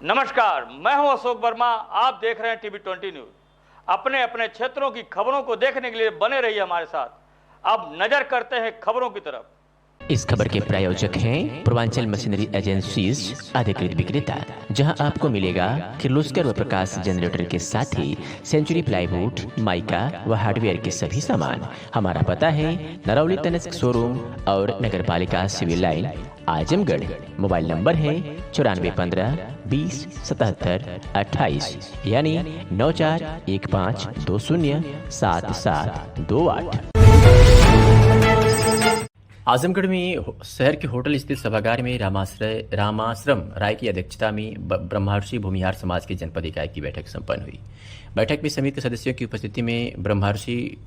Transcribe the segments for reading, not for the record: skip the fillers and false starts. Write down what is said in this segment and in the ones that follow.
नमस्कार, मैं हूं अशोक वर्मा। आप देख रहे हैं टीवी 20 न्यूज। अपने अपने क्षेत्रों की खबरों को देखने के लिए बने रहिए हमारे साथ। अब नजर करते हैं खबरों की तरफ। इस खबर के प्रायोजक हैं पूर्वांचल मशीनरी एजेंसीज अधिकृत विक्रेता, जहां आपको मिलेगा किर्लोस्कर व प्रकाश जनरेटर के साथ ही सेंचुरी प्लाईवुड, माइका व हार्डवेयर के सभी सामान। हमारा पता है नरौली तनिष्क शोरूम और नगर पालिका civil line, Azamgarh. Mobile number है 9415 20 77 28 यानी 9415207728। आजमगढ़ में शहर के होटल स्थित सभागार में रामाश्रम राय की अध्यक्षता में ब्रह्मर्षि भूमिहार समाज के जनपद इकाई की बैठक संपन्न हुई। बैठक में समिति के सदस्यों की उपस्थिति में ब्रह्मर्षि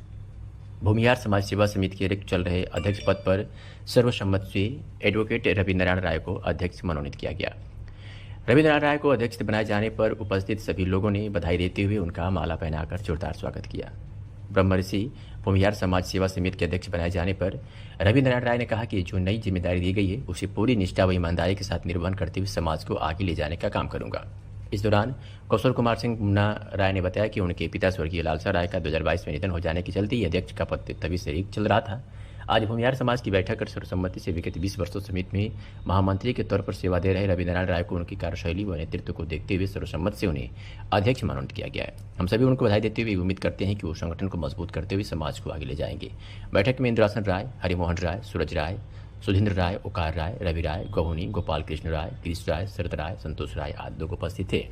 भूमिहार समाज सेवा समिति के रिक्त चल रहे अध्यक्ष पद पर सर्वसम्मत से एडवोकेट रवि नारायण राय को अध्यक्ष मनोनीत किया गया। रवि नारायण राय को अध्यक्ष बनाए जाने पर उपस्थित सभी लोगों ने बधाई देते हुए उनका माला पहनाकर जोरदार स्वागत किया। ब्रह्मर्षि भूमिहार समाज सेवा समिति के अध्यक्ष बनाए जाने पर रवि नारायण राय ने कहा कि जो नई जिम्मेदारी दी गई है उसे पूरी निष्ठा व ईमानदारी के साथ निर्वहन करते हुए समाज को आगे ले जाने का काम करूंगा। इस दौरान कौशल कुमार सिंह मुन्ना राय ने बताया कि उनके पिता स्वर्गीय लालसा राय का 2022 में निधन हो जाने के चलते ये अध्यक्ष का पद तभी से रिक्त चल रहा था। आज भूमिहार समाज की बैठक कर सर्वसम्मति से विगत 20 वर्षों समिति में महामंत्री के तौर पर सेवा दे रहे रवि नारायण राय को उनकी कार्यशैली व नेतृत्व को देखते हुए सर्वसम्मति से उन्हें अध्यक्ष मनोनीत किया गया है। हम सभी उनको बधाई देते हुए उम्मीद करते हैं कि वो संगठन को मजबूत करते हुए समाज को आगे ले जाएंगे। बैठक में इंद्रासन राय, हरिमोहन राय, सूरज राय, सुधींद्र राय, ओकार राय, रवि राय, गहुनी, गोपाल कृष्ण राय, कृष्ण राय, शरद राय, संतोष राय आदि लोग उपस्थित थे।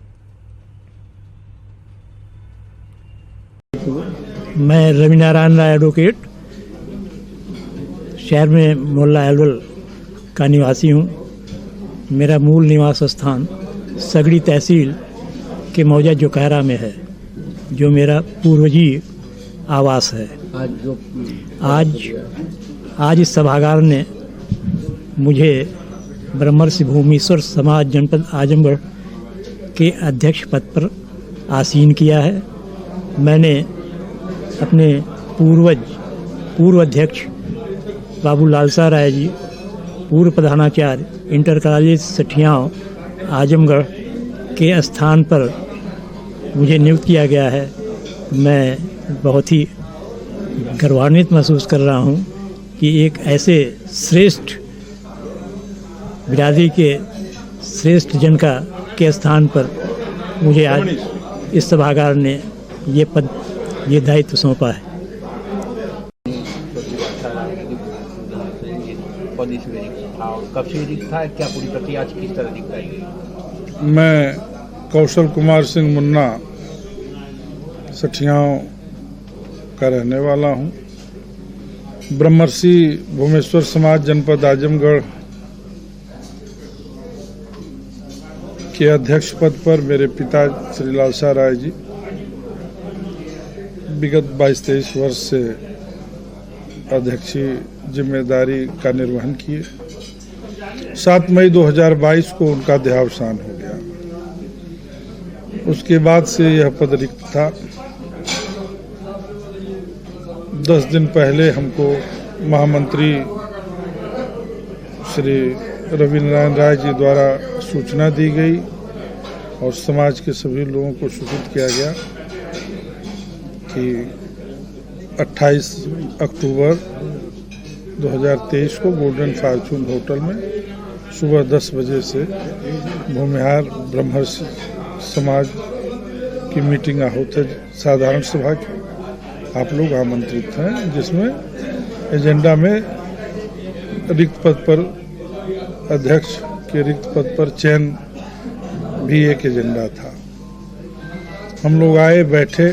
मैं रवि नारायण राय एडवोकेट शहर में मोहल्ला एलवल का निवासी हूँ। मेरा मूल निवास स्थान सगड़ी तहसील के मौजा जोकहरा में है, जो मेरा पूर्वजी आवास है। आज इस सभागार ने मुझे ब्रह्मर्षि भूमीश्वर समाज जनपद आजमगढ़ के अध्यक्ष पद पर आसीन किया है। मैंने अपने पूर्व अध्यक्ष बाबू लालसा राय जी, पूर्व प्रधानाचार्य इंटर कॉलेज सठियाव आजमगढ़ के स्थान पर मुझे नियुक्त किया गया है। मैं बहुत ही गर्वान्वित महसूस कर रहा हूँ कि एक ऐसे श्रेष्ठ बिरादरी के श्रेष्ठ जन के स्थान पर मुझे आज इस सभागार ने ये दायित्व सौंपा है। कब से रिक्त था, क्या पूरी प्रक्रिया किस तरह दिखाई गई? मैं कौशल कुमार सिंह मुन्ना सठियाव का रहने वाला हूँ। ब्रह्मर्षि भूमेश्वर समाज जनपद आजमगढ़ के अध्यक्ष पद पर मेरे पिता श्री लालसा राय जी विगत 22-23 वर्ष से अध्यक्षीय जिम्मेदारी का निर्वहन किए। 7 मई 2022 को उनका देहावसान हो गया। उसके बाद से यह पद रिक्त था। 10 दिन पहले हमको महामंत्री श्री रवि नारायण राय जी द्वारा सूचना दी गई और समाज के सभी लोगों को सूचित किया गया कि 28 अक्टूबर 2023 को गोल्डन फॉर्चून होटल में सुबह 10 बजे से भूमिहार ब्रह्मर्षि समाज की मीटिंग आहूत है, साधारण सभा की। आप लोग आमंत्रित हैं, जिसमें एजेंडा में रिक्त पद पर अध्यक्ष के रिक्त पद पर चयन भी एक एजेंडा था। हम लोग आए, बैठे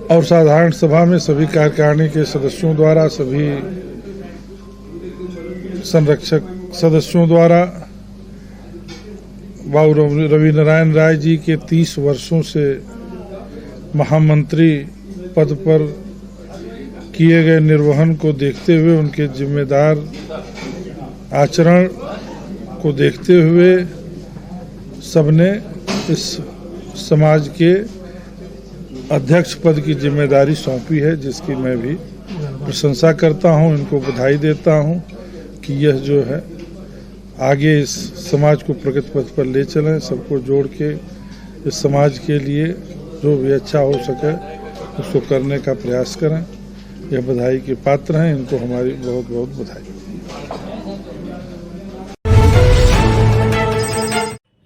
और साधारण सभा में सभी कार्यकारिणी के सदस्यों द्वारा, सभी संरक्षक सदस्यों द्वारा बाबू रवि नारायण राय जी के 30 वर्षों से महामंत्री पद पर किए गए निर्वहन को देखते हुए, उनके जिम्मेदार आचरण को देखते हुए सबने इस समाज के अध्यक्ष पद की जिम्मेदारी सौंपी है, जिसकी मैं भी प्रशंसा करता हूं, इनको बधाई देता हूं कि यह जो है आगे इस समाज को प्रगति पथ पर ले चलें, सबको जोड़ के इस समाज के लिए जो भी अच्छा हो सके उसको करने का प्रयास करें। यह बधाई के पात्र हैं, इनको हमारी बहुत बहुत बधाई।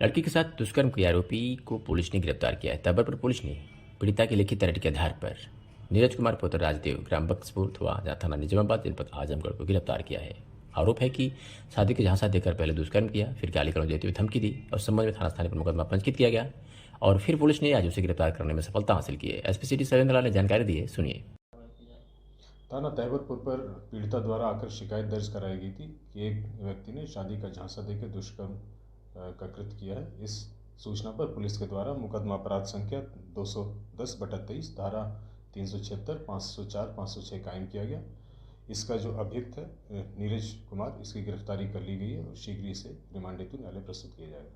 लड़की के साथ दुष्कर्म के आरोपी को पुलिस ने गिरफ्तार किया है। तबर पर पुलिस ने पीड़िता की लिखित तर्क के आधार पर नीरज कुमार पुत्र राजदेव ग्राम बख्सपुर थाना निजामाबाद जनपद आजमगढ़ को गिरफ्तार किया है। आरोप है कि शादी के झांसा देकर पहले दुष्कर्म किया, फिर गाली गलौज देते हुए धमकी दी और संबंध में थाना स्थानीय पर मुकदमा पंजीकृत किया गया और फिर पुलिस ने आज उसे गिरफ्तार करने में सफलता हासिल की है। एसपी सिटी शैलेंद्र लाल ने जानकारी दी है, सुनिए। थाना तहबतपुर पर पीड़िता द्वारा आकर शिकायत दर्ज कराई गई थी कि एक व्यक्ति ने शादी का झांसा देकर दुष्कर्म का कृत्य किया है। इस सूचना पर पुलिस के द्वारा मुकदमा अपराध संख्या 210/23 धारा 376, 504, 506 कायम किया गया। इसका जो अभियुक्त है नीरज कुमार, इसकी गिरफ्तारी कर ली गई है और शीघ्र इसे रिमांड हेतु न्यायालय प्रस्तुत किया जाएगा।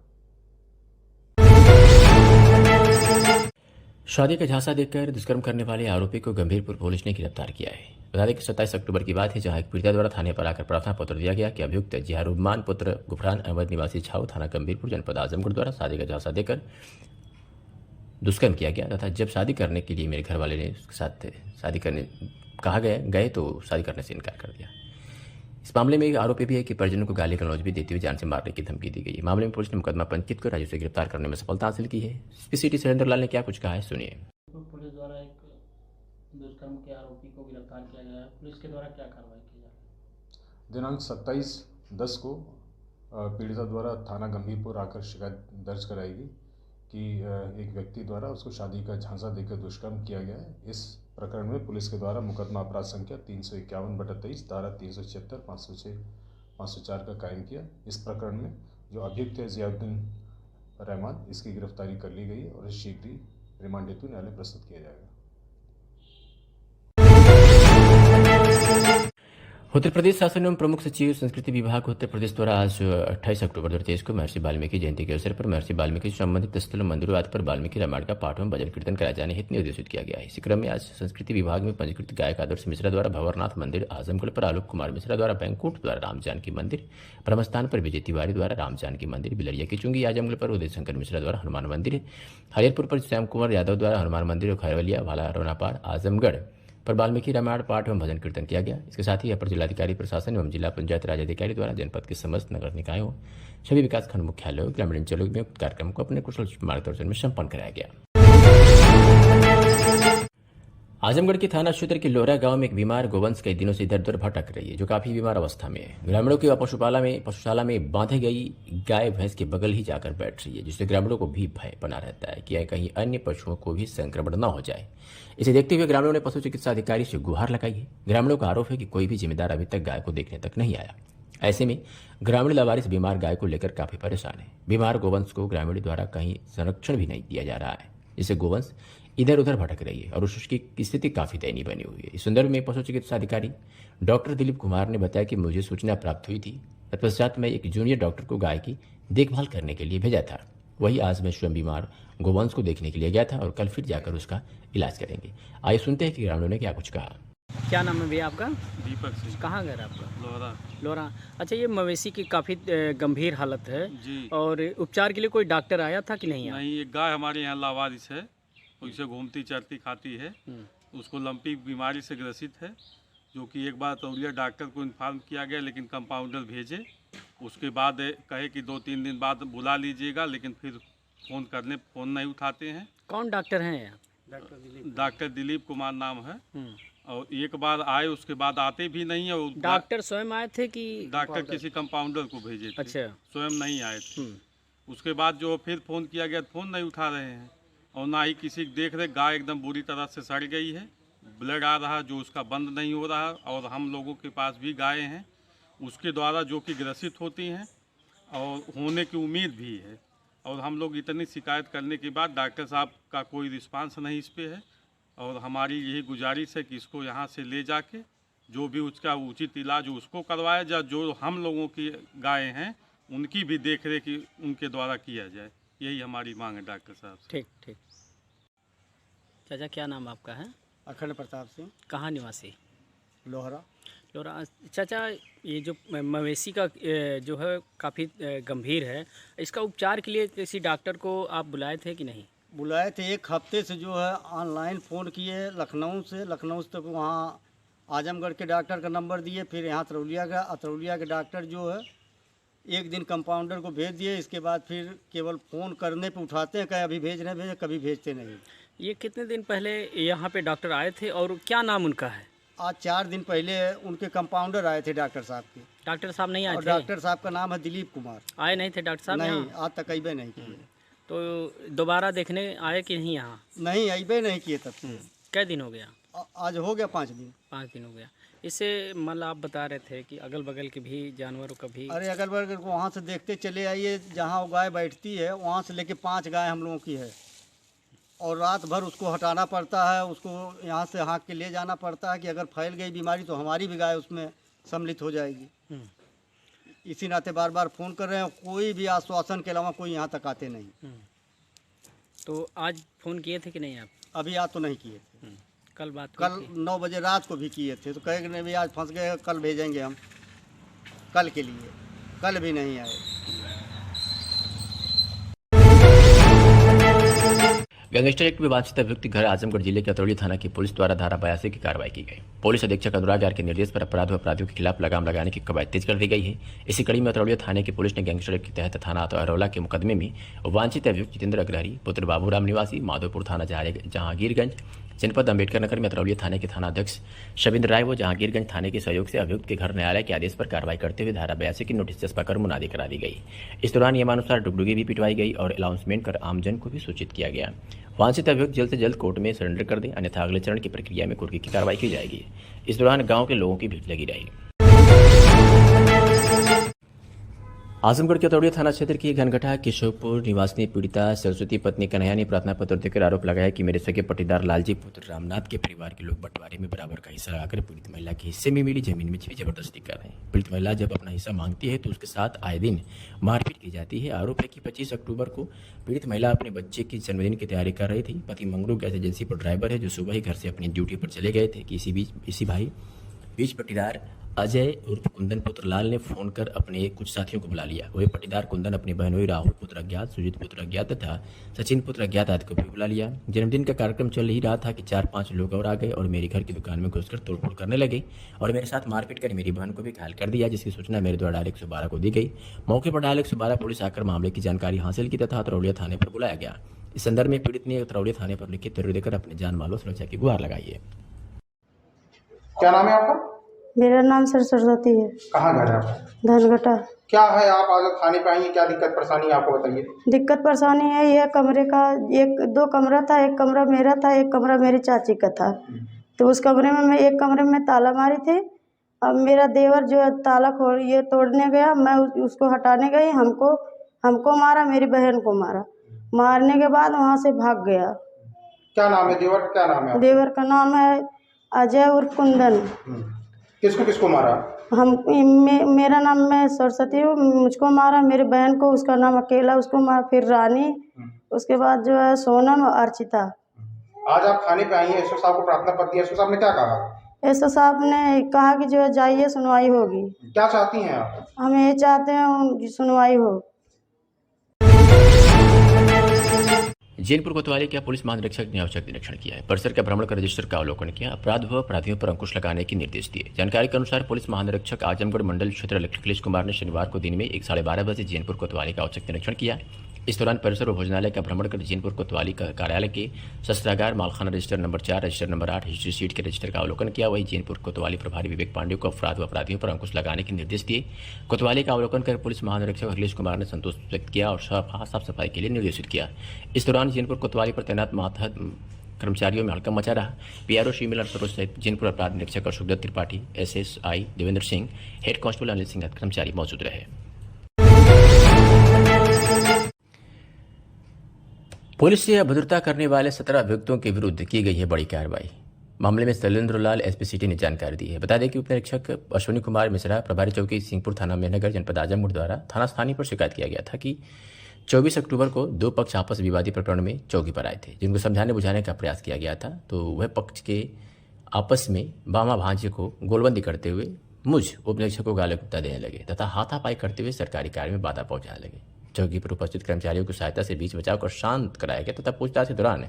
शादी का झांसा देकर दुष्कर्म करने वाले आरोपी को गंभीरपुर पुलिस ने गिरफ्तार किया है। बता दें कि 27 अक्टूबर की बात है, जहां एक पीड़िता द्वारा थाने पर आकर प्रार्थना पत्र दिया गया कि अभियुक्त जिहारुमान पुत्र गुफरान अहमद निवासी छाऊ थाना गंभीरपुर जनपद आजमगढ़ द्वारा शादी का झांसा देकर दुष्कर्म किया गया तथा जब शादी करने के लिए मेरे घर वाले ने उसके साथ शादी करने कहा गए तो शादी करने से इनकार कर दिया। इस मामले में एक आरोपी भी है कि परिजनों को गाली गलौज भी देते हुए जान से मारने की धमकी दी गई। मामले में पुलिस ने मुकदमा पंजीकृत कर राजू से गिरफ्तार करने में सफलता हासिल की है। एसपी सिटी शैलेंद्र लाल ने क्या कुछ कहा है, सुनिए। पुलिस द्वारा एक दुष्कर्म के आरोपी को गिरफ्तार किया गया है, पुलिस के द्वारा क्या कार्रवाई की जा रही है? दिनांक 27/10 को पीड़िता द्वारा थाना गंभीरपुर आकर शिकायत दर्ज कराई गई कि एक व्यक्ति द्वारा उसको शादी का झांसा देकर दुष्कर्म किया गया है। इस प्रकरण में पुलिस के द्वारा मुकदमा अपराध संख्या 351/23 धारा 376, 506, 504 का कायम किया। इस प्रकरण में जो अभियुक्त है जियाउद्दीन रहमान, इसकी गिरफ्तारी कर ली गई है और शीघ्र ही रिमांड हेतु न्यायालय प्रस्तुत किया जाएगा। उत्तर प्रदेश शासन एवं प्रमुख सचिव संस्कृति विभाग उत्तर प्रदेश द्वारा आज 28 अक्टूबर 2023 को महर्षि वाल्मीकि जयंती के अवसर पर महर्षि वाल्मीकि से संबंधित स्थलों, मंदिरों आदि पर वाल्मीकि रामायण का पाठ एवं भजन कीर्तन कराए जाने हेतु निर्देशित किया गया है। इसी क्रम में आज संस्कृति विभाग में पंजीकृत गायक आदर्श मिश्रा द्वारा भंवरनाथ मंदिर आजमगढ़ पर, आलोक कुमार मिश्रा द्वारा बैंकुंठ द्वारा राम जानकी मंदिर, ब्रह्मस्थान पर विजय तिवारी द्वारा राम जानकी मंदिर, बिलरिया की चुंगी आजमगढ़ पर उदय शंकर मिश्रा द्वारा हनुमान मंदिर, हरिहरपुर पर श्याम कुमार यादव द्वारा हनुमान मंदिर और खैरवलिया वाला रोनापार आजमगढ़ पर वाल्मीकि रामायण पाठ एवं भजन कीर्तन किया गया। इसके साथ ही अपर जिलाधिकारी प्रशासन एवं जिला पंचायत राज अधिकारी द्वारा जनपद के समस्त नगर निकायों, सभी विकासखंड मुख्यालयों, ग्रामीण अंचलों में उक्त कार्यक्रम को अपने कुशल मार्गदर्शन में संपन्न कराया गया। आजमगढ़ के थाना क्षेत्र के लोहरा गांव में एक बीमार गोवंश कई दिनों से इधर उधर भटक रही है, जो काफी बीमार अवस्था में है। ग्रामीणों की पशुशाला में बांधे गई गाय भैंस के बगल ही जाकर बैठ रही है, जिससे ग्रामीणों को भी भय बना रहता है कि कहीं अन्य पशुओं को भी संक्रमण न हो जाए। इसे देखते हुए ग्रामीणों ने पशु चिकित्सा अधिकारी से गुहार लगाई है। ग्रामीणों का आरोप है कि कोई भी जिम्मेदार अभी तक गाय को देखने तक नहीं आया। ऐसे में ग्रामीण लावारिस बीमार गाय को लेकर काफी परेशान है। बीमार गोवंश को ग्रामीण द्वारा कहीं संरक्षण भी नहीं दिया जा रहा है, जिससे गोवंश इधर उधर भटक रही है और उसकी स्थिति काफी दयनीय बनी हुई है। इस संदर्भ में पशु चिकित्सा अधिकारी डॉक्टर दिलीप कुमार ने बताया कि मुझे सूचना प्राप्त हुई थी, तत्पश्चात मैं एक जूनियर डॉक्टर को गाय की देखभाल करने के लिए भेजा था। वही आज मैं स्वयं बीमार गोवंश को देखने के लिए गया था और कल फिर जाकर उसका इलाज करेंगे। आइए सुनते हैं कि ग्रामीणों ने क्या कुछ कहा। क्या नाम है भैया आपका? दीपक सिंह। कहाँ घर आपका? लोहरा। अच्छा, ये मवेशी की काफ़ी गंभीर हालत है जी। और उपचार के लिए कोई डॉक्टर आया था कि नहीं आया? नहीं, एक गाय हमारे यहाँ लावारिस है, उसे घूमती चरती खाती है, उसको लंपी बीमारी से ग्रसित है, जो कि एक बार तौलिया डॉक्टर को इन्फॉर्म किया गया, लेकिन कंपाउंडर भेजे। उसके बाद कहे कि 2-3 दिन बाद बुला लीजिएगा, लेकिन फिर फ़ोन नहीं उठाते हैं। कौन डॉक्टर हैं यहाँ? डॉक्टर दिलीप कुमार नाम है। और एक बार आए, उसके बाद आते भी नहीं है। डॉक्टर स्वयं आए थे कि डॉक्टर किसी कंपाउंडर को भेजे थे? अच्छा, स्वयं नहीं आए थे। उसके बाद जो फिर फ़ोन किया गया, फ़ोन नहीं उठा रहे हैं और ना ही किसी देख रहे। गाय एकदम बुरी तरह से सड़ गई है, ब्लड आ रहा जो उसका बंद नहीं हो रहा। और हम लोगों के पास भी गायें हैं उसके द्वारा जो कि ग्रसित होती हैं और होने की उम्मीद भी है। और हम लोग इतनी शिकायत करने के बाद डॉक्टर साहब का कोई रिस्पांस नहीं इस पे है। और हमारी यही गुजारिश है कि इसको यहाँ से ले जाके जो भी उसका उचित इलाज उसको करवाया जाए, जो हम लोगों की गायें हैं उनकी भी देख रेख उनके द्वारा किया जाए। यही हमारी मांग है डॉक्टर साहब से। ठीक ठीक। चाचा, क्या नाम आपका है? अखंड प्रताप सिंह। कहाँ निवासी? लोहरा। और चाचा, ये जो मवेशी का जो है काफ़ी गंभीर है, इसका उपचार के लिए किसी डॉक्टर को आप बुलाए थे कि नहीं? बुलाए थे, एक हफ्ते से जो है ऑनलाइन फ़ोन किए लखनऊ से तक वहाँ आजमगढ़ के डॉक्टर का नंबर दिए, फिर यहाँ अतरौलिया के डॉक्टर जो है एक दिन कंपाउंडर को भेज दिए। इसके बाद फिर केवल फ़ोन करने पे उठाते हैं, कहीं अभी भेज रहे हैं, कभी भेजते नहीं। ये कितने दिन पहले यहाँ पे डॉक्टर आए थे और क्या नाम उनका है? आज 4 दिन पहले उनके कंपाउंडर आए थे डॉक्टर साहब के। डॉक्टर साहब नहीं आए और थे? डॉक्टर साहब का नाम है दिलीप कुमार। आए नहीं थे डॉक्टर साहब? नहीं, आज तक अबे नहीं किए। तो दोबारा देखने आए कि नहीं यहाँ? नहीं, अबे नहीं किए तब से। कै दिन हो गया? आज हो गया 5 दिन। 5 दिन हो गया। इससे मतलब आप बता रहे थे कि अगल बगल के भी जानवरों का भी। अरे अगल बगल को वहाँ से देखते चले आइए, जहाँ वो गाय बैठती है वहाँ से लेके 5 गाय हम लोगों की है, और रात भर उसको हटाना पड़ता है, उसको यहाँ से हाँक के ले जाना पड़ता है कि अगर फैल गई बीमारी तो हमारी भी गाय उसमें सम्मिलित हो जाएगी। इसी नाते बार बार फ़ोन कर रहे हैं, कोई भी आश्वासन के अलावा कोई यहाँ तक आते नहीं। तो आज फ़ोन किए थे कि नहीं आप? अभी आज तो नहीं किए थे। कल बात कल 9 बजे रात को भी किए थे, तो कहे कि नहीं भी आज फंस गए, कल भेजेंगे हम, कल के लिए। कल भी नहीं आए। गैंगस्टर एक्ट में वांछित अभियुक्त घर आजमगढ़ जिले के अतरौली थाना की पुलिस द्वारा धारा 82 की कार्रवाई की गई। पुलिस अधीक्षक अनुराग आर के निर्देश पर अपराधियों के खिलाफ लगाम लगाने की कवायद तेज कर दी गई है। इसी कड़ी में अतरौली थाने की पुलिस ने गैंगस्टर एक्ट के तहत थाना अरौला के मुकदमे में वांछित अभियुक्त जितेंद्र अग्रहरी पुत्र बाबूराम निवासी माधोपुर थाना जहांगीरगंज जनपद अम्बेडकर नगर में अतरौली थाने के थानाध्यक्ष शविंद्र राय व जहांगीरगंज थाने के सहयोग से अभियुक्त के घर न्यायालय के आदेश पर कार्रवाई करते हुए धारा 82 की नोटिस चस्पा कर मुनादी करा दी गई। इस दौरान नियमानुसार डुगडुगी भी पिटवाई गई और अनाउंसमेंट कर आमजन को भी सूचित किया गया। वांछित अभियुक्त जल्द से जल्द कोर्ट में सरेंडर कर दें, अन्यथा अगले चरण की प्रक्रिया में कुर्की की कार्रवाई की जाएगी। इस दौरान गांव के लोगों की भीड़ लगी रही। आजमगढ़ के अतरौली थाना क्षेत्र की घनघटा किशोरपुर निवासी पीड़िता सरस्वती पत्नी कन्हैया ने प्रार्थना पत्र देकर आरोप लगाया कि मेरे सगे पट्टीदार लालजी पुत्र रामनाथ के परिवार के लोग बंटवारे में बराबर का हिस्सा लगाकर पीड़ित महिला के हिस्से में मिली जमीन में जबरदस्ती कर रहे हैं। पीड़ित महिला जब अपना हिस्सा मांगती है तो उसके साथ आए दिन मारपीट की जाती है। आरोप है कि 25 अक्टूबर को पीड़ित महिला अपने बच्चे की जन्मदिन की तैयारी कर रही थी। पति मंगरू गैस एजेंसी पर ड्राइवर है जो सुबह ही घर से अपनी ड्यूटी पर चले गए थे कि इसी बीच पट्टीदार अजय उर्फ कुंदन पुत्र लाल ने फोन कर अपने कुछ साथियों को बुला लिया। वही पट्टीदार कुंदन अपने बहनोई राहुल पुत्र अज्ञात, सुजीत पुत्र अज्ञात तथा सचिन पुत्र अज्ञात आदि को भी बुला लिया। जन्मदिन का कार्यक्रम चल ही रहा था कि 4-5 लोग और आ गए और मेरे घर की दुकान में घुसकर तोड़फोड़ करने लगे और मेरे साथ मारपीट कर मेरी बहन को भी घायल कर दिया, जिसकी सूचना मेरे द्वारा डायल 112 को दी गई। मौके पर डायल 112 पुलिस आकर मामले की जानकारी हासिल की तथा अतरौली थाने पर बुलाया गया। इस संदर्भ में पीड़ित ने अतरौली थाने पर लिखित पत्र देकर अपने जान माल सुरक्षा की गुहार लगाई है। क्या नाम है आपका? मेरा नाम सरस्वती है। कहाँ घर है आपका? धनघटा। क्या है, आप आज थाने पे आई हैं, क्या दिक्कत परेशानी है आपको बताइए। दिक्कत परेशानी है, यह कमरे का 1-2 कमरा था, एक कमरा मेरा था, एक कमरा मेरी चाची का था। तो उस कमरे में मैं एक कमरे में ताला मारी थी। अब मेरा देवर जो है ताला तोड़ने गया, मैं उसको हटाने गई, हमको मारा, मेरी बहन को मारा। मारने के बाद वहाँ से भाग गया। क्या नाम है देवर? क्या नाम है? देवर का नाम है अजय उर्फ कुंदन। किसको मारा? मेरा नाम मैं सरस्वती हूँ, मुझको मारा, मेरी बहन को, उसका नाम अकेला, उसको मारा, फिर रानी, उसके बाद जो है सोनम और अर्चिता। आज आप थाने पे आई हैं, एसओ साहब को प्रार्थना पत्र दिया, एसओ साहब ने क्या कहा? एसओ साहब ने कहा कि जो है जाइए, सुनवाई होगी। क्या चाहती हैं आप? हम ये चाहते हैं सुनवाई हो। जैनपुर कोतवाली के पुलिस महानिरीक्षक ने औचक निरीक्षण किया है। परिसर का भ्रमण कर रजिस्टर का अवलोकन किया, अपराध व अपराधियों पर अंकुश लगाने के निर्देश दिए। जानकारी के अनुसार पुलिस महानिरीक्षक आजमगढ़ मंडल क्षेत्र अखिलेश कुमार ने शनिवार को दिन में 12:30 बजे जैनपुर कोतवाली का औचक निरीक्षण किया। इस दौरान परिसर व भोजनालय का भ्रमण कर जैनपुर कोतवाली का कार्यालय के शस्त्रागार, मालखाना register number 4, register number 8, history sheet के रजिस्टर का अवलोकन किया। वहीं जैनपुर कोतवाली प्रभारी विवेक पांडे को अपराध व अपराधियों पर अंकुश लगाने के निर्देश दिए। कोतवाली का अवलोकन कर पुलिस महानिरीक्षक अखिलेश कुमार ने संतोष व्यक्त किया और साफ सफाई के लिए निर्देशित किया। इस दौरान जैनपुर कोतवाली पर तैनात मातहत कर्मचारियों में हड़कंप मचा रहा। पीआरओ शिमिला सरोज सहित जैनपुर अपराध निरीक्षक Ashok Tripathi, SSI Devendra Singh, head constable Anil Singh कर्मचारी मौजूद रहे। पुलिस से अभद्रता करने वाले 17 अभियुक्तों के विरुद्ध की गई है बड़ी कार्रवाई। मामले में शैलेंद्र लाल एसपी सिटी ने जानकारी दी है। बता दें कि उप निरीक्षक अश्विनी कुमार मिश्रा प्रभारी चौकी सिंहपुर थाना में नगर जनपद आजमगढ़ द्वारा थाना स्थानीय पर शिकायत किया गया था कि 24 अक्टूबर को 2 पक्ष आपस विवादी प्रकरण में चौकी पर आए थे, जिनको समझाने बुझाने का प्रयास किया गया था। तो वह पक्ष के आपस में बामा भांजे को गोलबंदी करते हुए मुझ उपनिरीक्षक को गाली गुप्ता देने लगे तथा हाथापाई करते हुए सरकारी कार्य में बाधा पहुंचाने लगे। चौकी पर उपस्थित कर्मचारियों की सहायता से बीच बचाव कर शांत कराया गया तथा पूछताछ के दौरान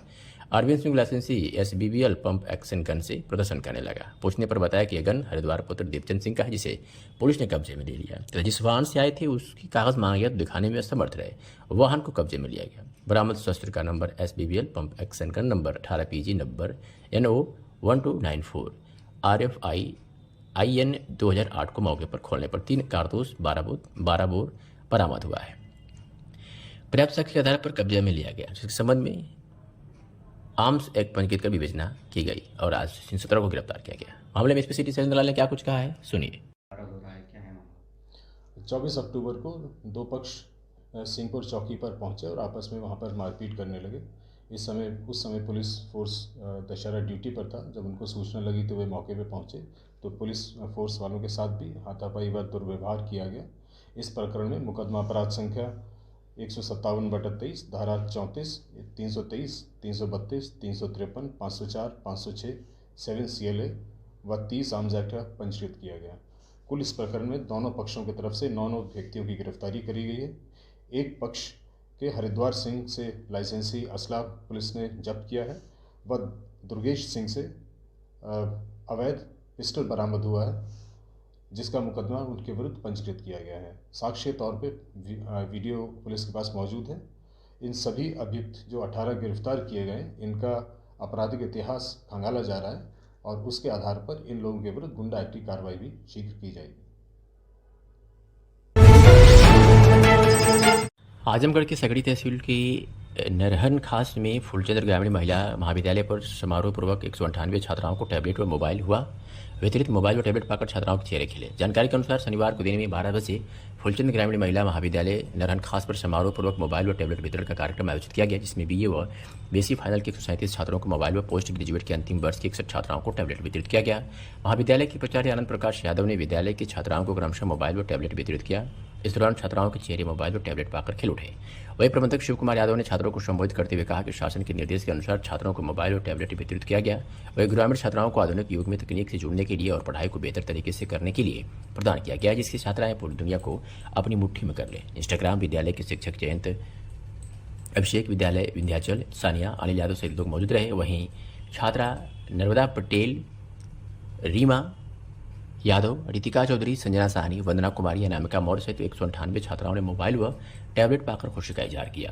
अरविंद सिंह लाइसेंसी SBBL पंप एक्शन गन से प्रदर्शन करने लगा। पूछने पर बताया कि यह गन हरिद्वार पुत्र दीपचंद सिंह का है, जिसे पुलिस ने कब्जे में ले लिया तथा जिस वाहन से आए थे उसकी कागज मांगा गया तो दिखाने में असमर्थ रहे, वाहन को कब्जे में लिया गया। बरामद शस्त्र का number SBBL pump action gun number 18 PG number NO 1294 RFI IN 2008 को मौके पर खोलने पर 3 कारतूस 12 बोर बरामद हुआ है। पर्याप्त साक्ष्य के आधार पर कब्जे में लिया गया, जिसके संबंध में आर्म्स एक्ट पंजीकृत कर विवेचना की गई और आज 17 को गिरफ्तार किया गया। मामले में एसपी सिटी शैलेंद्र लाल ने क्या कुछ कहा है, सुनिए। 24 अक्टूबर को दो पक्ष सिंहपुर चौकी पर पहुंचे और आपस में वहां पर मारपीट करने लगे। उस समय पुलिस फोर्स दशहरा ड्यूटी पर था। जब उनको सूचना लगी तो वे मौके पर पहुंचे तो पुलिस फोर्स वालों के साथ भी हाथापाई व दुर्व्यवहार किया गया। इस प्रकरण में मुकदमा अपराध संख्या 157/23 धारा 34 323 332 353 504 506 7 CLA व 30 आर्म्स एक्ट पंजीकृत किया गया। कुल इस प्रकरण में दोनों पक्षों की तरफ से 9 व्यक्तियों की गिरफ्तारी करी गई है। एक पक्ष के हरिद्वार सिंह से लाइसेंसी असला पुलिस ने जब्त किया है व दुर्गेश सिंह से अवैध पिस्टल बरामद हुआ है, जिसका मुकदमा उनके विरुद्ध पंजीकृत किया गया है। साक्ष्य तौर पे वीडियो पुलिस के पास मौजूद है। इन सभी अभियुक्त जो 18 गिरफ्तार किए गए, इनका आपराधिक इतिहास खंगाला जा रहा है और उसके आधार पर इन लोगों के विरुद्ध गुंडा एक्ट की कार्रवाई भी शीघ्र की जाएगी। आजमगढ़ के सगड़ी तहसील की नरहन खास में फूलचंद्र ग्रामीण महिला महाविद्यालय पर समारोह पूर्वक 198 छात्राओं को टैबलेट व मोबाइल हुआ वितरित। मोबाइल व टैबलेट पाकर छात्राओं के चेहरे खिले। जानकारी के अनुसार शनिवार को दिन में 12 बजे फूलचंद ग्रामीण महिला महाविद्यालय नरहन खास पर समारोह पूर्वक मोबाइल व टैबलेट वितरण का कार्यक्रम आयोजित किया गया, जिसमें BA व BSc फाइनल के 137 छात्रों को मोबाइल व पोस्ट ग्रेजुएट के अंतिम वर्ष के 61 छात्राओं को टैबलेट वितरित किया गया। महाविद्यालय के प्राचार्य आनंद प्रकाश यादव ने विद्यालय के छात्राओं को क्रमशः मोबाइल व टैबलेट वितरित किया। इस दौरान छात्राओं के चेहरे मोबाइल व टैबलेट पाकर खिल उठे। वहीं प्रबंधक शिव कुमार यादव ने छात्रों को संबोधित करते हुए कहा कि शासन के निर्देश के अनुसार छात्रों को मोबाइल और टैबलेट वितरित किया गया। वहीं ग्रामीण छात्राओं को आधुनिक युग में तकनीक से जुड़ने के लिए और पढ़ाई को बेहतर तरीके से करने के लिए प्रदान किया गया, जिसकी छात्राएं पूरी दुनिया को अपनी मुट्ठी में कर लें। इंस्टाग्राम विद्यालय के शिक्षक जयंत अभिषेक, विद्यालय विंध्याचल, सानिया, अनिल यादव सहित लोग मौजूद रहे। वहीं छात्रा नर्मदा पटेल, रीमा यादव, रितिका चौधरी, संजना साहनी, वंदना कुमारी, अनामिका मौर्य सहित 198 छात्राओं ने मोबाइल व टैबलेट पाकर खुशी का इजहार किया।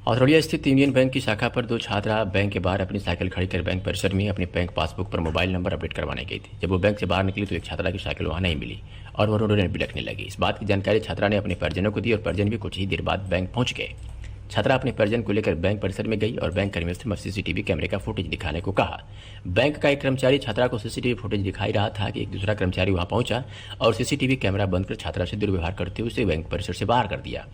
औरैया स्थित यूनियन बैंक की शाखा पर दो छात्रा बैंक के बाहर अपनी साइकिल खड़ी कर बैंक परिसर में अपने बैंक पासबुक पर मोबाइल नंबर अपडेट करवाने गई थी। जब वो बैंक से बाहर निकली तो एक छात्रा की साइकिल वहां नहीं मिली और वह रोने बिलखने लगी। इस बात की जानकारी छात्रा ने अपने परिजनों को दी और परिजन भी कुछ ही देर बाद बैंक पहुंच गए। छात्रा अपने परिजन को लेकर बैंक परिसर में गई और बैंक कर्मियों से CCTV कैमरे का फुटेज दिखाने को कहा। बैंक का एक कर्मचारी छात्रा को CCTV फुटेज दिखाई रहा था कि एक दूसरा कर्मचारी वहां पहुंचा और CCTV कैमरा बंद कर छात्रा से दुर्व्यवहार करते हुए उसे बैंक परिसर से बाहर कर दिया।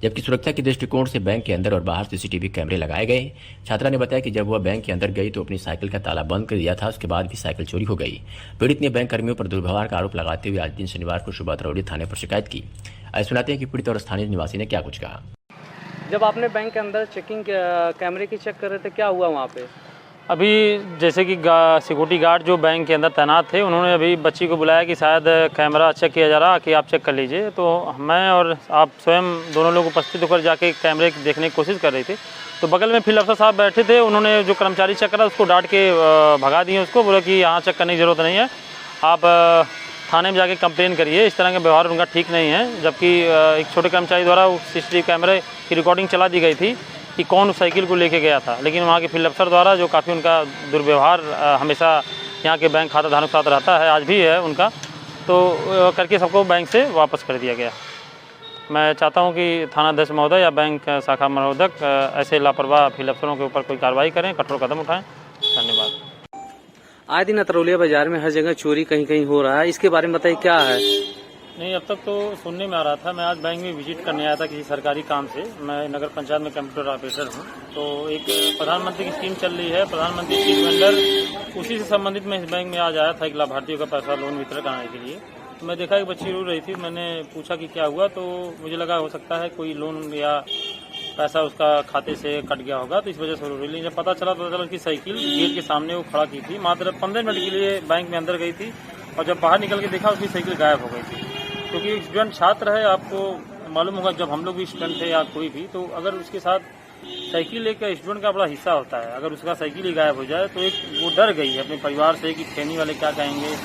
जबकि सुरक्षा के दृष्टिकोण से बैंक के अंदर और बाहर CCTV कैमरे लगाए गए। छात्रा ने बताया कि जब वह बैंक के अंदर गई तो अपनी साइकिल का ताला बंद कर दिया था, उसके बाद भी साइकिल चोरी हो गई। पीड़ित ने बैंक कर्मियों पर दुर्व्यवहार का आरोप लगाते हुए आज दिन शनिवार को सुबह तरौली थाने पर शिकायत की। आज सुनाते हैं कि पीड़ित और स्थानीय निवासी ने क्या कुछ कहा। जब आपने बैंक के अंदर चेकिंग कैमरे की चेक कर रहे थे, क्या हुआ वहाँ पे? अभी जैसे कि सिक्योरिटी गार्ड जो बैंक के अंदर तैनात थे, उन्होंने अभी बच्ची को बुलाया कि शायद कैमरा चेक किया जा रहा कि आप चेक कर लीजिए। तो मैं और आप स्वयं दोनों लोग उपस्थित होकर जाके कैमरे देखने की कोशिश कर रहे थे। तो बगल में फिर अफसर साहब बैठे थे, उन्होंने जो कर्मचारी चेक करा उसको डांट के भगा दिए। उसको बोला कि यहाँ चेक करने की ज़रूरत नहीं है, आप थाने में जाके कंप्लेन करिए। इस तरह का व्यवहार उनका ठीक नहीं है। जबकि एक छोटे कर्मचारी द्वारा CCTV कैमरे की रिकॉर्डिंग चला दी गई थी कि कौन उस साइकिल को लेके गया था, लेकिन वहाँ के फील्ड अफसर द्वारा जो काफ़ी उनका दुर्व्यवहार हमेशा यहाँ के बैंक खाता धारक के साथ रहता है, आज भी है उनका, तो करके सबको बैंक से वापस कर दिया गया। मैं चाहता हूँ कि थानाध्यक्ष महोदय या बैंक शाखा महोदक ऐसे लापरवाह फील्ड अफसरों के ऊपर कोई कार्रवाई करें, कठोर कदम उठाएँ। धन्यवाद। आए दिन अतरौलिया बाजार में हर जगह चोरी कहीं कहीं हो रहा है, इसके बारे में बताइए क्या है? नहीं, अब तक तो सुनने में आ रहा था। मैं आज बैंक में विजिट करने आया था किसी सरकारी काम से। मैं नगर पंचायत में कंप्यूटर ऑपरेटर हूँ। तो एक प्रधानमंत्री की स्कीम चल रही है, प्रधानमंत्री स्कीम वेंडर, उसी से संबंधित मैं इस बैंक में आज आया था एक लाभार्थियों का पैसा लोन वितरण कराने के लिए। तो मैं देखा कि बच्ची रो रही थी। मैंने पूछा कि क्या हुआ, तो मुझे लगा हो सकता है कोई लोन या पैसा उसका खाते से कट गया होगा, तो इस वजह से रोक ली। जब पता चला कि साइकिल गेट के सामने वो खड़ा की थी, मात्र 15 मिनट के लिए बैंक में अंदर गई थी और जब बाहर निकल के देखा उसकी साइकिल गायब हो गई थी। क्योंकि स्टूडेंट छात्र है, आपको मालूम होगा, जब हम लोग भी स्टूडेंट थे या कोई भी, तो अगर उसके साथ साइकिल एक स्टूडेंट का बड़ा हिस्सा होता है, अगर उसका साइकिल ही गायब हो जाए तो एक वो डर गई है अपने परिवार से कि खेनी वाले क्या कहेंगे,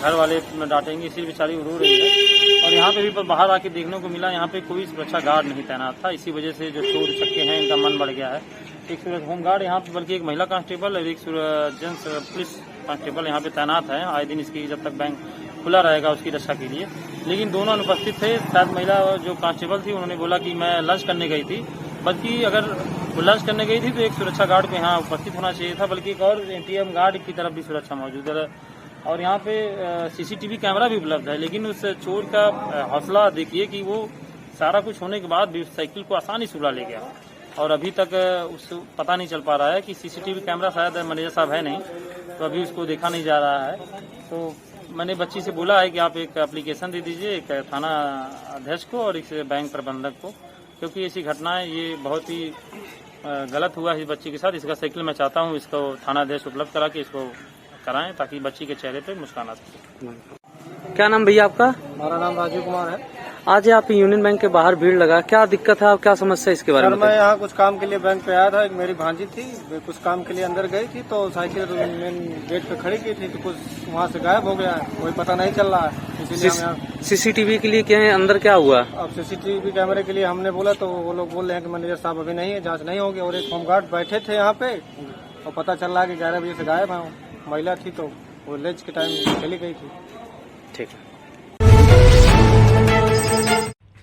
घर वाले डांटेंगे, इसी बेचारी रो रही है। और यहाँ पे भी बाहर आके देखने को मिला, यहाँ पे कोई सुरक्षा गार्ड नहीं तैनात था, इसी वजह से जो चोर चक्के हैं इनका मन बढ़ गया है। एक होम गार्ड यहाँ पे, बल्कि एक महिला कांस्टेबल और एक जेंट्स पुलिस कांस्टेबल यहाँ पे तैनात है आए दिन, इसकी जब तक बैंक खुला रहेगा उसकी रक्षा के लिए। लेकिन दोनों अनुपस्थित थे। शायद महिला जो कांस्टेबल थी उन्होंने बोला कि मैं लंच करने गई थी, बल्कि अगर वो लंच करने गई थी तो एक सुरक्षा गार्ड को यहाँ उपस्थित होना चाहिए था, बल्कि एक और एटीएम गार्ड की तरफ भी सुरक्षा मौजूद है। और यहाँ पे सीसीटीवी कैमरा भी उपलब्ध है। लेकिन उस चोर का हौसला देखिए कि वो सारा कुछ होने के बाद भी उस साइकिल को आसानी से उड़ा ले गया और अभी तक उस पता नहीं चल पा रहा है कि सीसीटीवी कैमरा, शायद मैनेजर साहब है नहीं तो अभी उसको देखा नहीं जा रहा है। तो मैंने बच्ची से बोला है कि आप एक एप्लीकेशन दे दीजिए एक थाना अध्यक्ष को और एक बैंक प्रबंधक को, क्योंकि ऐसी घटनाएं ये बहुत ही गलत हुआ है इस बच्ची के साथ। इसका साइकिल मैं चाहता हूँ इसको थाना अध्यक्ष उपलब्ध करा के इसको कराएं ताकि बच्ची के चेहरे पे मुस्कान आ सके। क्या नाम भैया आपका? हमारा नाम राजीव कुमार है। आज यहाँ पे यूनियन बैंक के बाहर भीड़ लगा, क्या दिक्कत है और क्या समस्या है इसके बारे में? मैं यहाँ कुछ काम के लिए बैंक पे आया था, एक मेरी भांजी थी, वे कुछ काम के लिए अंदर गई थी तो साइकिल मेन गेट पे खड़ी की थी तो कुछ वहाँ से गायब हो गया है, कोई पता नहीं चल रहा है। इसीलिए सीसीटीवी के लिए क्या है, अंदर क्या हुआ? अब सीसीटीवी कैमरे के लिए हमने बोला तो वो लोग बोल रहे हैं कि मैनेजर साहब अभी नहीं है, जाँच नहीं होगी। और एक होमगार्ड बैठे थे यहाँ पे और पता चल रहा है कि 11 बजे से गायब है। महिला थी तो वो लंच के टाइम चली गई थी। ठीक है।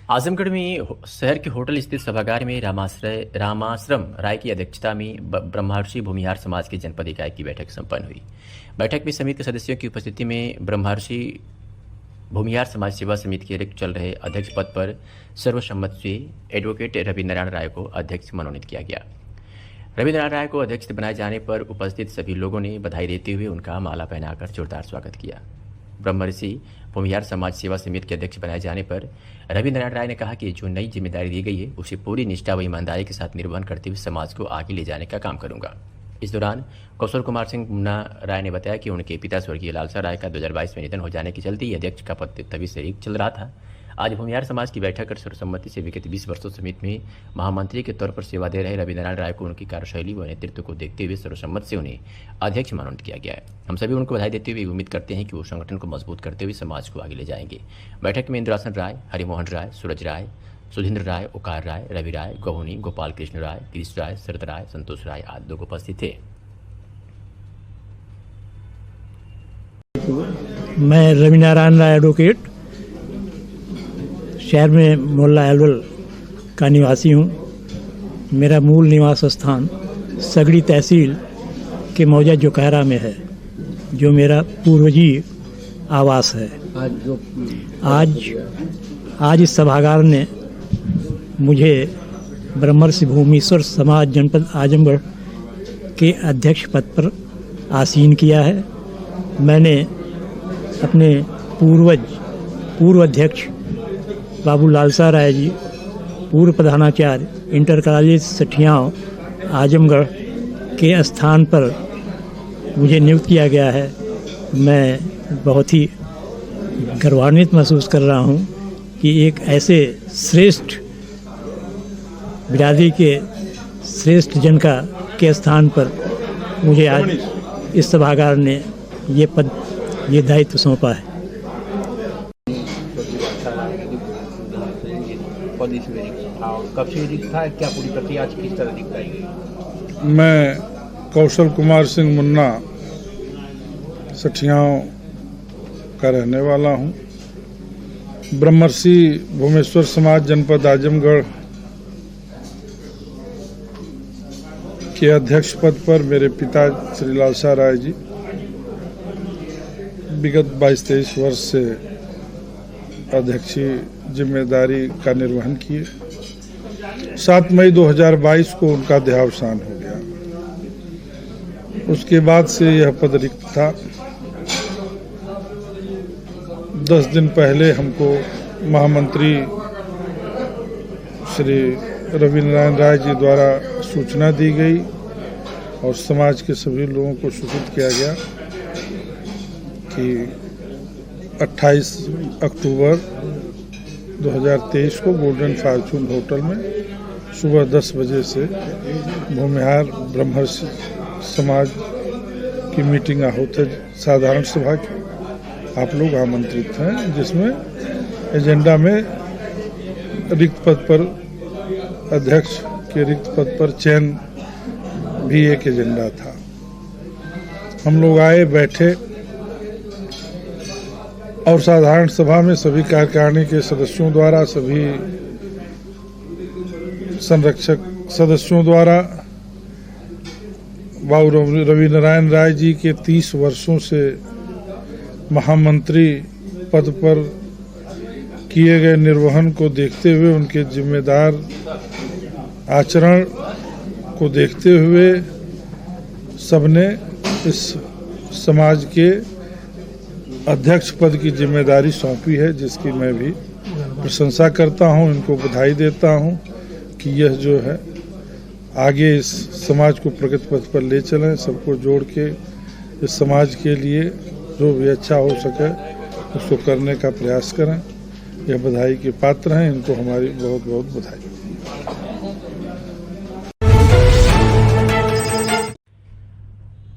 आजमगढ़ में शहर के होटल स्थित सभागार में रामाश्रम राय की अध्यक्षता में ब्रह्मर्षि भूमिहार समाज के जनपद इकाई की बैठक संपन्न हुई। बैठक में समिति के सदस्यों की उपस्थिति में ब्रह्मर्षि भूमिहार समाज सेवा समिति के रिक्त चल रहे अध्यक्ष पद पर सर्वसम्मत से एडवोकेट रवि नारायण राय को अध्यक्ष मनोनीत किया गया। रवि नारायण राय को अध्यक्ष बनाए जाने पर उपस्थित सभी लोगों ने बधाई देते हुए उनका माला पहनाकर जोरदार स्वागत किया। ब्रह्मर्षि भूमिहार समाज सेवा समिति के अध्यक्ष बनाए जाने पर रवि नारायण राय ने कहा कि जो नई जिम्मेदारी दी गई है उसे पूरी निष्ठा व ईमानदारी के साथ निर्वहन करते हुए समाज को आगे ले जाने का काम करूंगा। इस दौरान कौशल कुमार सिंह मुन्ना राय ने बताया कि उनके पिता स्वर्गीय लालसा राय का 2022 में निधन हो जाने के चलते अध्यक्ष का पद तभी से रिक्त चल रहा था। आज भूमिहार समाज की बैठक कर सर्वसम्मति से विगत 20 वर्षों समिति में महामंत्री के तौर पर सेवा दे रहे रवि नारायण राय को उनकी कार्यशैली व नेतृत्व को देखते हुए सर्वसम्मत से उन्हें अध्यक्ष मनोनीत किया गया है। हम सभी उनको बधाई देते हुए उम्मीद करते हैं कि वो संगठन को मजबूत करते हुए समाज को आगे ले जाएंगे। बैठक में इंद्रासन राय, हरिमोहन राय, सूरज राय, सुधींद्र राय, ओकार राय, रवि राय, गहुनी, गोपाल कृष्ण राय, गिरीश राय, शरद राय, संतोष राय आदि लोग उपस्थित थे। मैं रवि नारायण राय एडवोकेट शहर में मोहल्ला एलवल का निवासी हूँ। मेरा मूल निवास स्थान सगड़ी तहसील के मौजा जोकहरा में है, जो मेरा पूर्वजीय आवास है। आज इस सभागार ने मुझे ब्रह्मर्षि भूमीश्वर समाज जनपद आजमगढ़ के अध्यक्ष पद पर आसीन किया है। मैंने अपने पूर्व अध्यक्ष बाबू लालसा राय जी, पूर्व प्रधानाचार्य इंटर कॉलेज सठियाव आजमगढ़ के स्थान पर मुझे नियुक्त किया गया है। मैं बहुत ही गर्वान्वित महसूस कर रहा हूँ कि एक ऐसे श्रेष्ठ बिरादरी के श्रेष्ठ जन के स्थान पर मुझे आज इस सभागार ने ये दायित्व सौंपा है। कब से रिक्त था, क्या पूरी प्रक्रिया आज किस तरह दिखाई गई? मैं कौशल कुमार सिंह मुन्ना सठियाओं का रहने वाला हूँ। ब्रह्मर्षि भूमेश्वर समाज जनपद आजमगढ़ के अध्यक्ष पद पर मेरे पिता श्री लालसा राय जी विगत 22-23 वर्ष से अध्यक्षीय जिम्मेदारी का निर्वहन किए। 7 मई 2022 को उनका देहावसान हो गया। उसके बाद से यह पद रिक्त था। 10 दिन पहले हमको महामंत्री श्री रवि नारायण राय जी द्वारा सूचना दी गई और समाज के सभी लोगों को सूचित किया गया कि 28 अक्टूबर 2023 को गोल्डन फॉर्चून होटल में सुबह 10 बजे से भूमिहार ब्रह्मर्षि समाज की मीटिंग आहूत है, साधारण सभा की। आप लोग आमंत्रित हैं, जिसमें एजेंडा में रिक्त पद पर अध्यक्ष के रिक्त पद पर चयन भी एक एजेंडा था। हम लोग आए, बैठे और साधारण सभा में सभी कार्यकारिणी के सदस्यों द्वारा, सभी संरक्षक सदस्यों द्वारा बाबू रवि नारायण राय जी के 30 वर्षों से महामंत्री पद पर किए गए निर्वहन को देखते हुए, उनके जिम्मेदार आचरण को देखते हुए सबने इस समाज के अध्यक्ष पद की जिम्मेदारी सौंपी है, जिसकी मैं भी प्रशंसा करता हूं, इनको बधाई देता हूं कि यह जो है आगे इस समाज को प्रगति पथ पर ले चलें, सबको जोड़ के इस समाज के लिए जो भी अच्छा हो सके उसको करने का प्रयास करें। यह बधाई के पात्र हैं, इनको हमारी बहुत बहुत बधाई।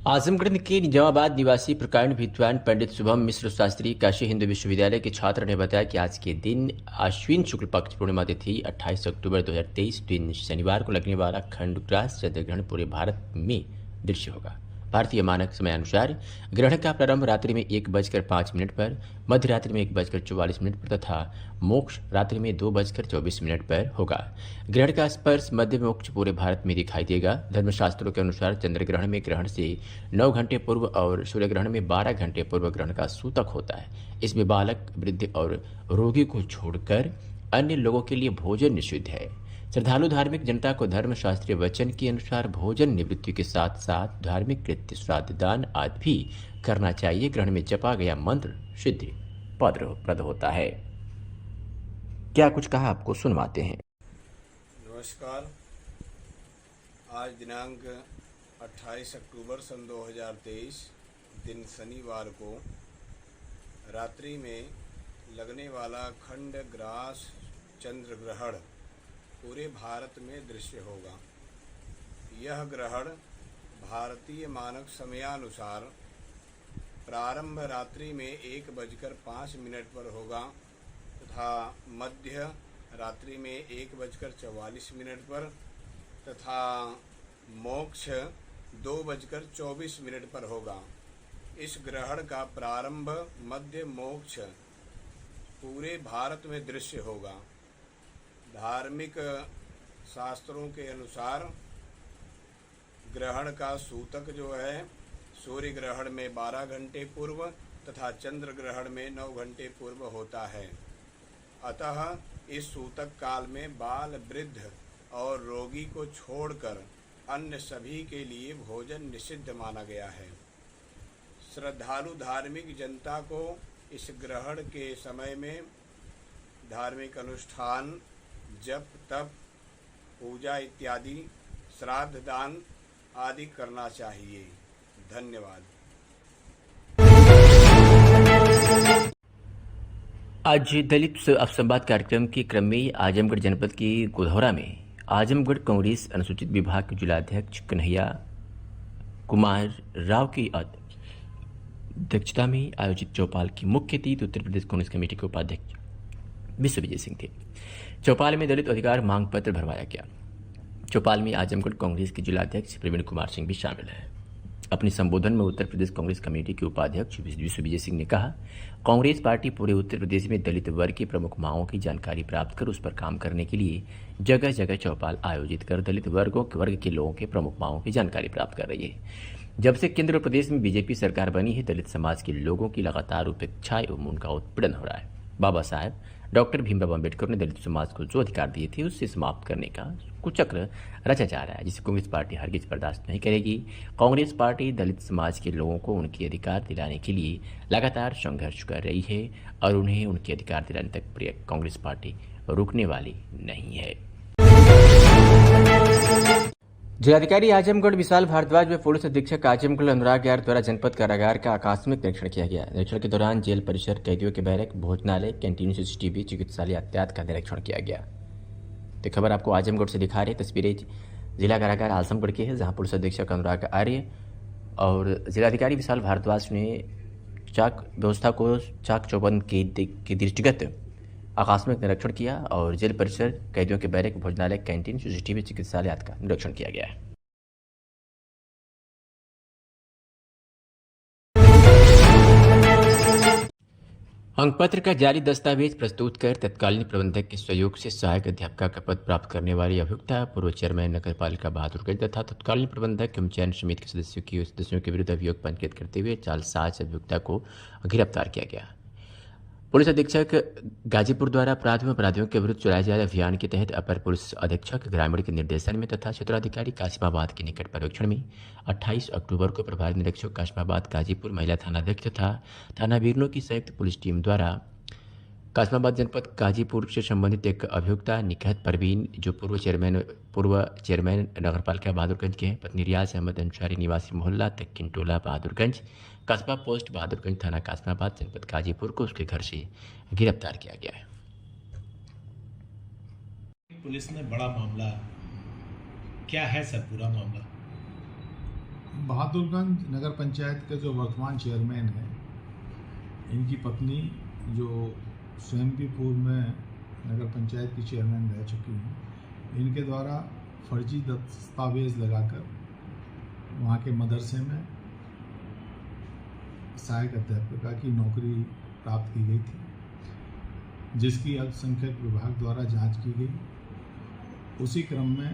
आजमगढ़ के निजामाबाद निवासी प्रकांड विद्वान पंडित शुभम मिश्र शास्त्री काशी हिंदू विश्वविद्यालय के छात्र ने बताया कि आज के दिन आश्विन शुक्ल पक्ष पूर्णिमा तिथि 28 अक्टूबर 2023 दिन शनिवार को लगने वाला खंडग्रास चंद्रग्रहण पूरे भारत में दृश्य होगा। भारतीय मानक समयानुसार ग्रहण का प्रारंभ रात्रि में 1:05 पर, मध्य रात्रि में 1:44 पर तथा मोक्ष रात्रि में 2:24 पर होगा। ग्रहण का स्पर्श मध्य मोक्ष पूरे भारत में दिखाई देगा। धर्मशास्त्रों के अनुसार चंद्र ग्रहण में ग्रहण से 9 घंटे पूर्व और सूर्य ग्रहण में 12 घंटे पूर्व ग्रहण का सूतक होता है। इसमें बालक, वृद्ध और रोगी को छोड़कर अन्य लोगों के लिए भोजन निषिद्ध है। श्रद्धालु धार्मिक जनता को धर्म शास्त्रीय वचन के अनुसार भोजन निवृत्ति के साथ साथ धार्मिक कृत्य, श्राद्ध, दान आदि भी करना चाहिए। ग्रहण में जपा गया मंत्र सिद्धि प्रद होता है। क्या कुछ कहा, आपको सुनवाते हैं। नमस्कार। आज दिनांक 28 अक्टूबर सन 2023 दिन शनिवार को रात्रि में लगने वाला खंडग्रास चंद्र ग्रहण पूरे भारत में दृश्य होगा। यह ग्रहण भारतीय मानक समयानुसार प्रारंभ रात्रि में 1:05 पर होगा तथा मध्य रात्रि में 1:44 पर तथा मोक्ष 2:24 पर होगा। इस ग्रहण का प्रारंभ, मध्य, मोक्ष पूरे भारत में दृश्य होगा। धार्मिक शास्त्रों के अनुसार ग्रहण का सूतक जो है सूर्य ग्रहण में 12 घंटे पूर्व तथा चंद्र ग्रहण में 9 घंटे पूर्व होता है। अतः इस सूतक काल में बाल, वृद्ध और रोगी को छोड़कर अन्य सभी के लिए भोजन निषिद्ध माना गया है। श्रद्धालु धार्मिक जनता को इस ग्रहण के समय में धार्मिक अनुष्ठान, जप, तप, पूजा इत्यादि, श्राद्ध, दान आदि करना चाहिए। धन्यवाद। आज दलित संवाद कार्यक्रम के क्रम में आजमगढ़ जनपद के गोधौरा में आजमगढ़ कांग्रेस अनुसूचित विभाग के जिलाध्यक्ष कन्हैया कुमार राव की अध्यक्षता में आयोजित चौपाल की मुख्य अतिथि उत्तर प्रदेश कांग्रेस कमेटी के उपाध्यक्ष विश्व विजय सिंह थे। चौपाल में दलित अधिकार मांग पत्र भरवाया गया। चौपाल में आजमगढ़ कांग्रेस के जिलाध्यक्ष प्रवीण कुमार सिंह भी शामिल है। अपने संबोधन में उत्तर प्रदेश कांग्रेस कमेटी के उपाध्यक्ष विश्व विजय सिंह ने कहा, कांग्रेस पार्टी पूरे उत्तर प्रदेश में दलित वर्ग की प्रमुख मांगों की जानकारी प्राप्त कर उस पर काम करने के लिए जगह जगह चौपाल आयोजित कर दलित वर्ग के लोगों के प्रमुख मांगों की जानकारी प्राप्त कर रही है। जब से केंद्र और प्रदेश में बीजेपी सरकार बनी है, दलित समाज के लोगों की लगातार उपेक्षा एवं उनका उत्पीड़न हो रहा है। बाबा साहेब डॉक्टर भीमराव अम्बेडकर ने दलित समाज को जो अधिकार दिए थे उससे समाप्त करने का कुचक्र रचा जा रहा है, जिसे कांग्रेस पार्टी हरगिज बर्दाश्त नहीं करेगी। कांग्रेस पार्टी दलित समाज के लोगों को उनके अधिकार दिलाने के लिए लगातार संघर्ष कर रही है और उन्हें उनके अधिकार दिलाने तक कांग्रेस पार्टी रुकने वाली नहीं है। जिलाधिकारी आजमगढ़ विशाल भारद्वाज व पुलिस अधीक्षक आजमगढ़ अनुराग यार द्वारा जनपद कारागार का आकस्मिक निरीक्षण किया गया। निरीक्षण के दौरान जेल परिसर, कैदियों के बैरक, भोजनालय, कैंटीन, CCTV, चिकित्सालय इत्यादि का निरीक्षण किया गया। तो खबर आपको आजमगढ़ से दिखा रही तस्वीरें जिला कारागार आजमगढ़ की है, जहां पुलिस अधीक्षक अनुराग आर्य और जिलाधिकारी विशाल भारद्वाज ने चाक व्यवस्था को चाक चौबंद के दृष्टिगत आकस्मिक निरीक्षण किया और जेल परिसर, कैदियों के बैरक, भोजनालय, कैंटीन, CCTV, चिकित्सालय आदि का निरीक्षण किया गया है। अंकपत्र का जाली दस्तावेज प्रस्तुत कर तत्कालीन प्रबंधक के सहयोग से सहायक अध्यापिका का पद प्राप्त करने वाली अभियुक्ता पूर्व चेयरमैन नगर पालिका बहादुरगंज तथा तत्कालीन प्रबंधक एवं चयन समिति के सदस्यों के विरुद्ध अभियोग पंजीकृत करते हुए जालसाज अभियुक्ता को गिरफ्तार किया गया। पुलिस अधीक्षक गाजीपुर द्वारा अपराधियों के विरुद्ध चलाए जा रहे अभियान के तहत अपर पुलिस अधीक्षक ग्रामीण के निर्देशन में तथा क्षेत्राधिकारी कासिमाबाद के निकट पर्यवेक्षण में 28 अक्टूबर को प्रभारी निरीक्षक कासिमाबाद गाजीपुर, महिला थानाध्यक्ष तथा थाना बीरनो की संयुक्त पुलिस टीम द्वारा कासिमाबाद जनपद गाजीपुर से संबंधित एक अभियुक्ता निकहत परवीन, जो पूर्व चेयरमैन नगरपालिका बहादुरगंज के हैं, पत्नी रियाज अहमद अंसारी निवासी मोहल्ला तक्किनटोला बहादुरगंज, कस्बा पोस्ट बहादुरगंज, थाना कासिमाबाद, जनपद गाजीपुर को उसके घर से गिरफ्तार किया गया है। पुलिस ने बड़ा मामला, क्या है सर पूरा मामला? बहादुरगंज नगर पंचायत के जो वर्तमान चेयरमैन हैं, इनकी पत्नी जो स्वयं भी पूर्व में नगर पंचायत की चेयरमैन रह चुकी हैं, इनके द्वारा फर्जी दस्तावेज लगाकर वहाँ के मदरसे में सहायक अध्यापिका की नौकरी प्राप्त की गई थी, जिसकी अल्पसंख्यक विभाग द्वारा जांच की गई। उसी क्रम में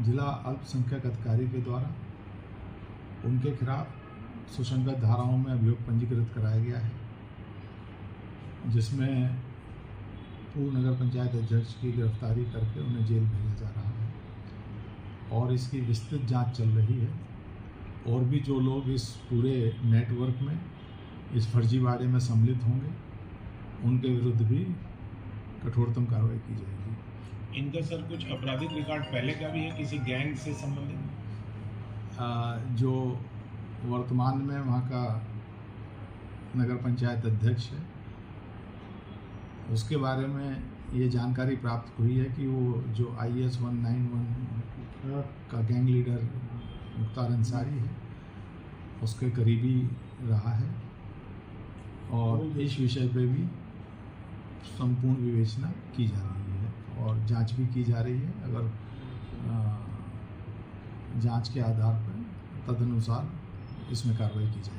जिला अल्पसंख्यक अधिकारी के द्वारा उनके खिलाफ सुसंगत धाराओं में अभियोग पंजीकृत कराया गया है, जिसमें पूर्व नगर पंचायत अध्यक्ष की गिरफ्तारी करके उन्हें जेल भेजा जा रहा है और इसकी विस्तृत जांच चल रही है। और भी जो लोग इस पूरे नेटवर्क में इस फर्जीवाड़े में सम्मिलित होंगे, उनके विरुद्ध भी कठोरतम कार्रवाई की जाएगी। इनका सर कुछ आपराधिक रिकॉर्ड पहले का भी है किसी गैंग से संबंधित? जो वर्तमान में वहाँ का नगर पंचायत अध्यक्ष है, उसके बारे में ये जानकारी प्राप्त हुई है कि वो जो IS 191 का गैंग लीडर मुख्तार अंसारी है, उसके करीबी रहा है और इस विषय पे भी संपूर्ण विवेचना की जा रही है और जांच भी की जा रही है। अगर जांच के आधार पर तदनुसार इसमें कार्रवाई की जाएगी।